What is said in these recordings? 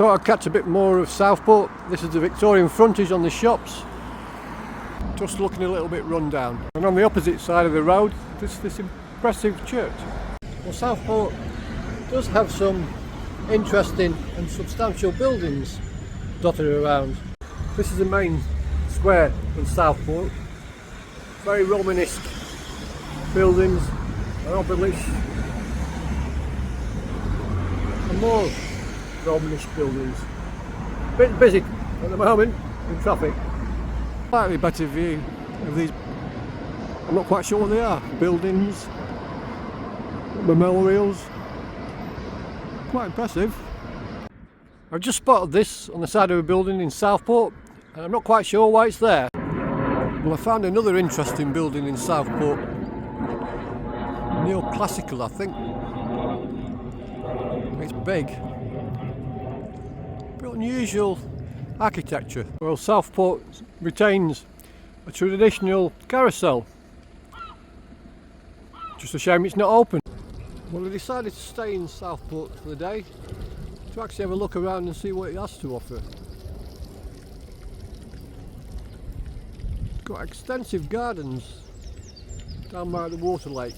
Thought I'd catch a bit more of Southport. This is the Victorian frontage on the shops. Just looking a little bit run down. And on the opposite side of the road, this impressive church. Well, Southport does have some interesting and substantial buildings dotted around. This is the main square in Southport. Very Romanesque buildings and obelisks, and more Romanesque buildings. A bit busy at the moment in traffic. Slightly better view of these, I'm not quite sure what they are, buildings, memorials. Quite impressive. I've just spotted this on the side of a building in Southport and I'm not quite sure why it's there. Well, I found another interesting building in Southport. Neoclassical, I think. It's big. But unusual architecture. Well, Southport retains a traditional carousel. Just a shame it's not open. Well, I decided to stay in Southport for the day to actually have a look around and see what it has to offer. Got extensive gardens down by the water lake.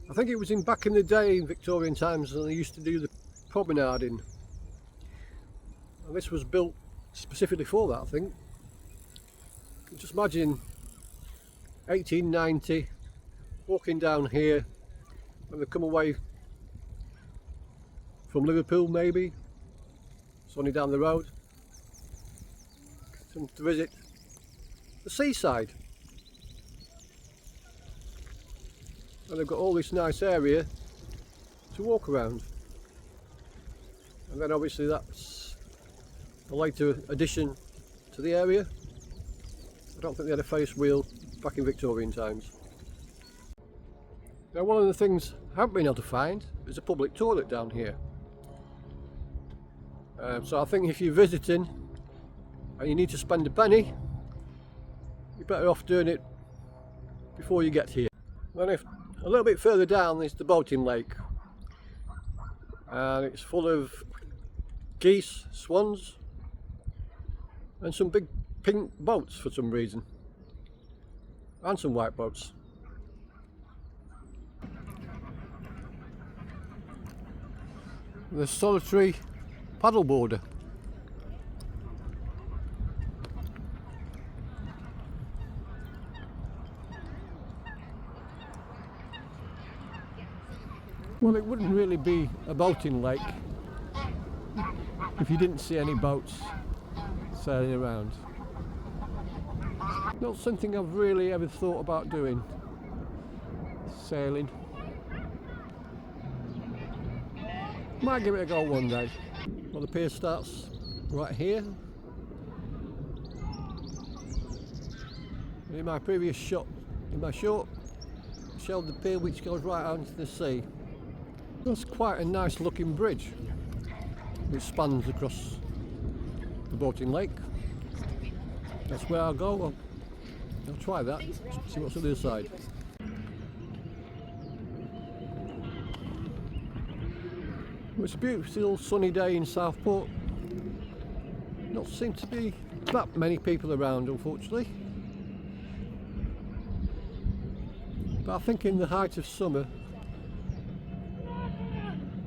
I think it was back in the day in Victorian times when they used to do the promenading. And this was built specifically for that, I think. Just imagine 1890, walking down here when they come away from Liverpool maybe. It's only down the road. To visit the seaside, and they've got all this nice area to walk around, and then obviously that's a later addition to the area. I don't think they had a Ferris wheel back in Victorian times. Now, one of the things I haven't been able to find is a public toilet down here, so I think if you're visiting and you need to spend a penny, you're better off doing it before you get here. Then if a little bit further down is the boating lake, and it's full of geese, swans and some big pink boats for some reason, and some white boats. The solitary paddleboarder. Well, it wouldn't really be a boating lake if you didn't see any boats sailing around. Not something I've really ever thought about doing, sailing. Might give it a go one day. Well, the pier starts right here. In my previous shot, showed the pier which goes right out into the sea. That's quite a nice looking bridge which spans across the boating lake. That's where I'll go. I'll try that, see what's on the other side. Well, it's a beautiful sunny day in Southport. Not seem to be that many people around, unfortunately. But I think in the height of summer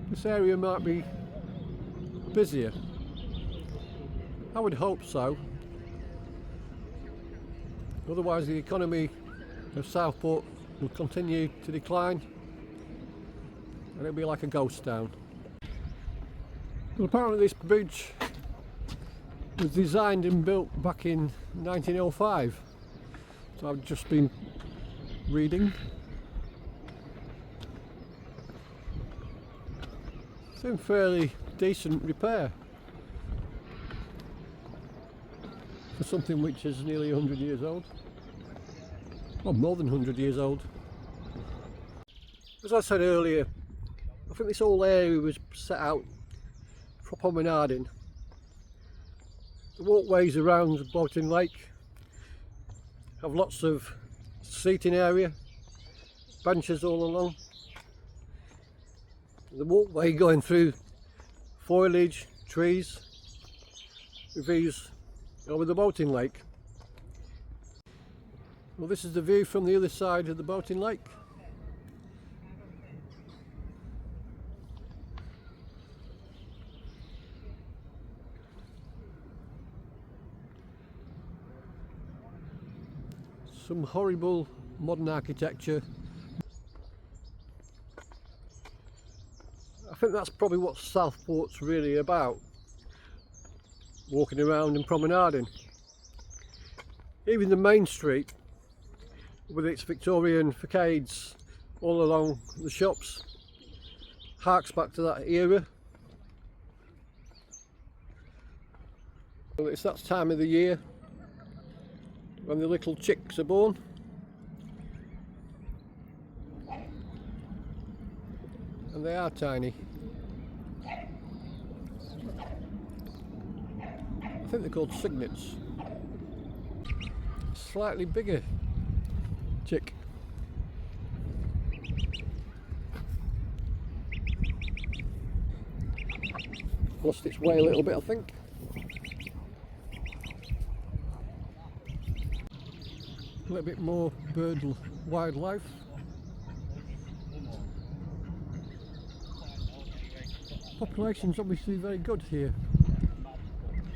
this area might be busier. I would hope so. Otherwise the economy of Southport will continue to decline and it'll be like a ghost town. Well, apparently this bridge was designed and built back in 1905. So I've just been reading. It's in fairly decent repair for something which is nearly 100 years old, or more than 100 years old. As I said earlier, I think this whole area was set out for promenading. The walkways around the boating lake have lots of seating area, benches all along. The walkway going through foliage, trees, with views over the boating lake. Well, this is the view from the other side of the boating lake. Some horrible modern architecture. I think that's probably what Southport's really about. Walking around and promenading. Even the main street, with its Victorian facades all along the shops, harks back to that era. Well, it's that time of the year when the little chicks are born. And they are tiny. I think they're called cygnets. Slightly bigger chick. Lost its way a little bit, I think. A little bit more bird wildlife. Population's obviously very good here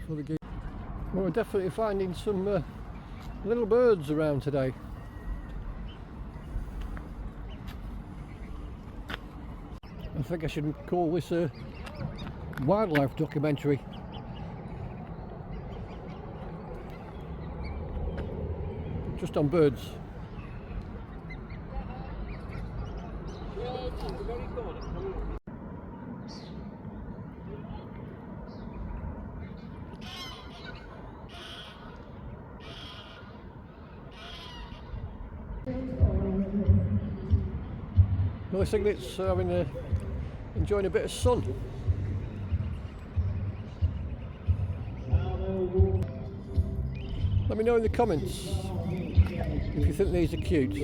for the geese. Well, we're definitely finding some little birds around today. I think I should call this a wildlife documentary. Just on birds. Well, the cygnets are enjoying a bit of sun. Let me know in the comments if you think these are cute.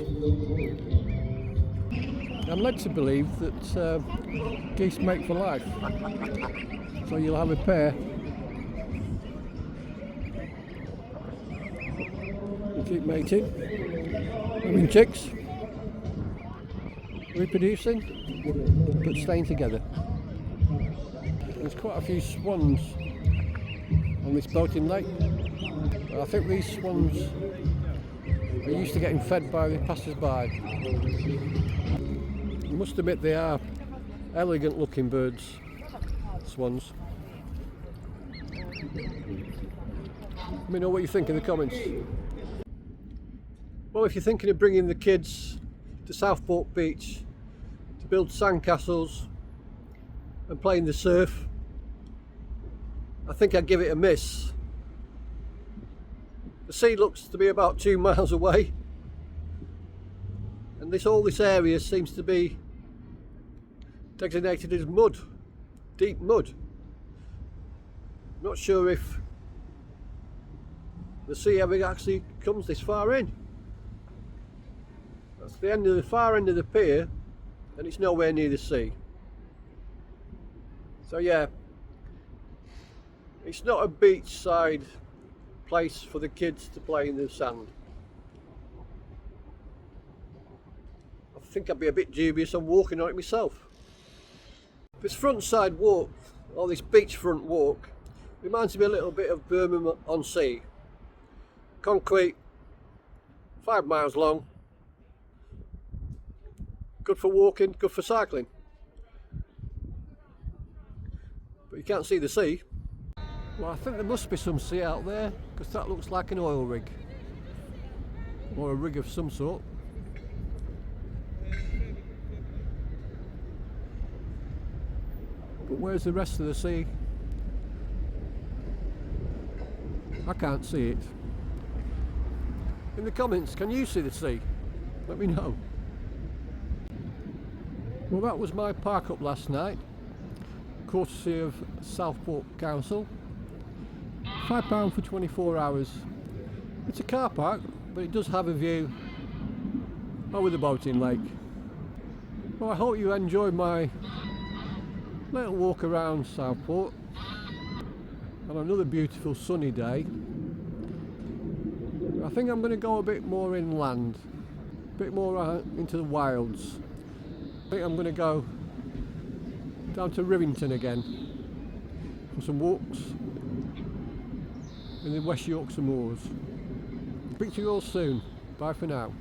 I'm led to believe that geese mate for life, so you'll have a pair. You keep mating, having chicks, reproducing, but staying together. There's quite a few swans on this boating lake. I think these swans are used to getting fed by the passers-by. I must admit they are elegant looking birds, swans. Let me know what you think in the comments. Well, if you're thinking of bringing the kids to Southport Beach to build sandcastles and play in the surf, I think I'd give it a miss. The sea looks to be about 2 miles away, and all this area seems to be designated as mud, deep mud. Not sure if the sea ever actually comes this far in. That's the far end of the pier, and it's nowhere near the sea. So yeah, it's not a beachside place for the kids to play in the sand. I think I'd be a bit dubious on walking on it myself. This frontside walk, or this beachfront walk, reminds me a little bit of Birmingham on Sea. Concrete, 5 miles long, good for walking, good for cycling. But you can't see the sea. Well, I think there must be some sea out there, because that looks like an oil rig, or a rig of some sort. But where's the rest of the sea? I can't see it. In the comments, can you see the sea? Let me know. Well, that was my park up last night, courtesy of Southport Council. £5 for 24 hours. It's a car park, but it does have a view over the boating lake. Well, I hope you enjoyed my Little walk around Southport on another beautiful sunny day. I think I'm going to go a bit more inland, a bit more into the wilds. I think I'm going to go down to Rivington again for some walks in the West Yorkshire Moors. Speak to you all soon. Bye for now.